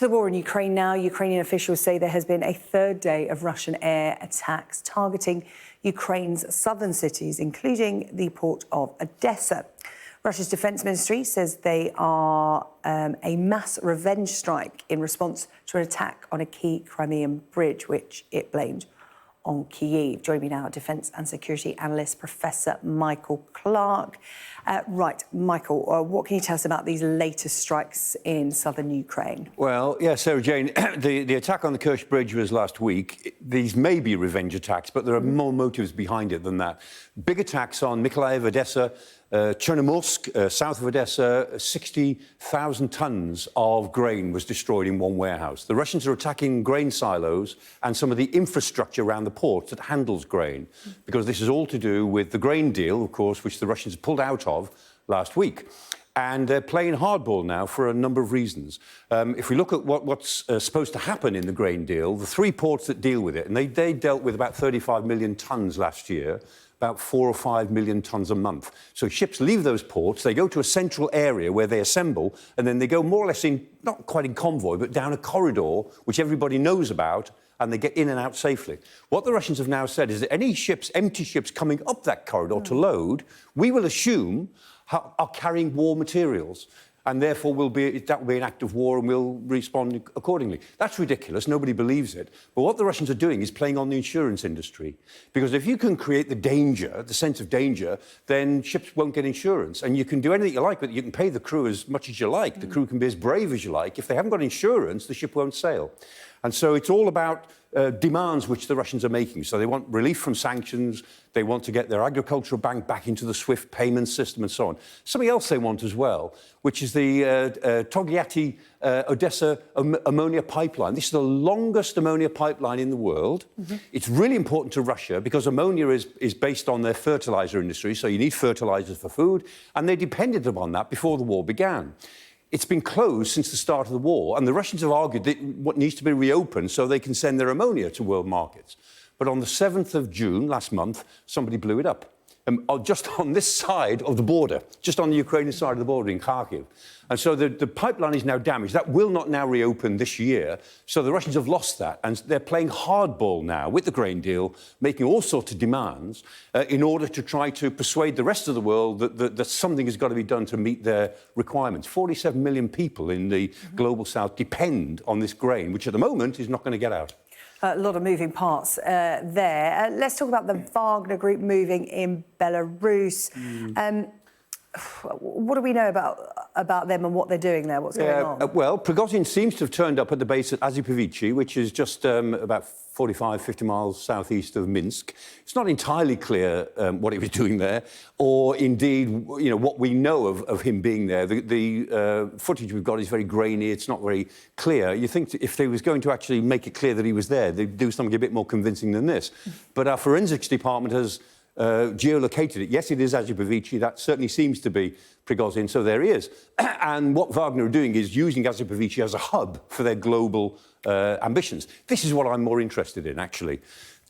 to the war in Ukraine now. Ukrainian officials say there has been a third day of Russian air attacks targeting Ukraine's southern cities, including the port of Odessa. Russia's defence ministry says they are a mass revenge strike in response to an attack on a key Crimean bridge, which it blamed on Kyiv. Joining me now, defence and security analyst Professor Michael Clarke. Right, Michael, what can you tell us about these latest strikes in southern Ukraine? Well, yeah, Sarah Jane, the attack on the Kerch Bridge was last week. These may be revenge attacks, but there are more motives behind it than that. Big attacks on Mykolaiv, Odessa, Chernomorsk, south of Odessa, 60,000 tons of grain was destroyed in one warehouse. The Russians are attacking grain silos and some of the infrastructure around the port that handles grain, because this is all to do with the grain deal, of course, which the Russians pulled out of last week. And they're playing hardball now for a number of reasons. If we look at what's supposed to happen in the grain deal, the three ports that deal with it, and they dealt with about 35 million tons last year, about 4 or 5 million tons a month. So ships leave those ports, they go to a central area where they assemble, and then they go more or less in, not quite in convoy, but down a corridor, which everybody knows about, and they get in and out safely. What the Russians have now said is that any ships, empty ships coming up that corridor to load, we will assume are carrying war materials, and therefore that will be an act of war and we'll respond accordingly. That's ridiculous. Nobody believes it. But what the Russians are doing is playing on the insurance industry. Because if you can create the danger, the sense of danger, then ships won't get insurance. And you can do anything you like, but you can pay the crew as much as you like. The crew can be as brave as you like. If they haven't got insurance, the ship won't sail. And so it's all about demands which the Russians are making. So they want relief from sanctions, they want to get their agricultural bank back into the SWIFT payment system and so on. Something else they want as well, which is the Togliatti-Odessa ammonia pipeline. This is the longest ammonia pipeline in the world. It's really important to Russia because ammonia is based on their fertilizer industry, so you need fertilizers for food, and they depended upon that before the war began. It's been closed since the start of the war, and the Russians have argued that what needs to be reopened so they can send their ammonia to world markets. But on the 7th of June, last month, somebody blew it up. Just on this side of the border, just on the Ukrainian side of the border in Kharkiv. And so the pipeline is now damaged. That will not now reopen this year. So the Russians have lost that. And they're playing hardball now with the grain deal, making all sorts of demands in order to try to persuade the rest of the world that something has got to be done to meet their requirements. 47 million people in the global south depend on this grain, which at the moment is not going to get out. A lot of moving parts there. Let's talk about the Wagner Group moving in Belarus. What do we know about them and what they're doing there? What's going on? Well, Progotten seems to have turned up at the base at Azipovichi, which is just about 45, 50 miles southeast of Minsk. It's not entirely clear what he was doing there, or indeed, what we know of him being there. The footage we've got is very grainy. It's not very clear. You think if they was going to actually make it clear that he was there, they'd do something a bit more convincing than this. But our forensics department has geolocated it. Yes, it is Azipovichi. That certainly seems to be Prigozhin, so there he is. And what Wagner are doing is using Azipovichi as a hub for their global ambitions. This is what I'm more interested in, actually.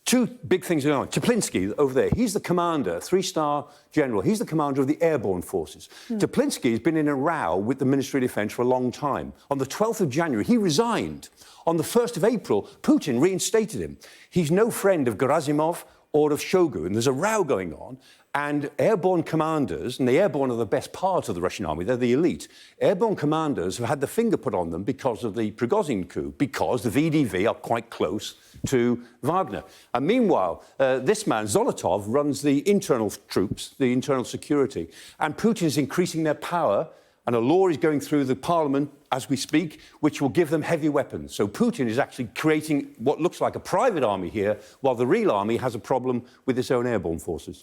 Two big things going on. Teplinsky, over there, he's the commander, three-star general. He's the commander of the airborne forces. Teplinsky has been in a row with the Ministry of Defence for a long time. On the 12th of January, he resigned. On the 1st of April, Putin reinstated him. He's no friend of Gerasimov or of Shogu, and there's a row going on, and airborne commanders, and the airborne are the best part of the Russian army, they're the elite, airborne commanders have had the finger put on them because of the Prigozhin coup, because the VDV are quite close to Wagner. And meanwhile, this man, Zolotov, runs the internal troops, the internal security, and Putin is increasing their power, and a law is going through the parliament as we speak, which will give them heavy weapons. So Putin is actually creating what looks like a private army here, while the real army has a problem with its own airborne forces.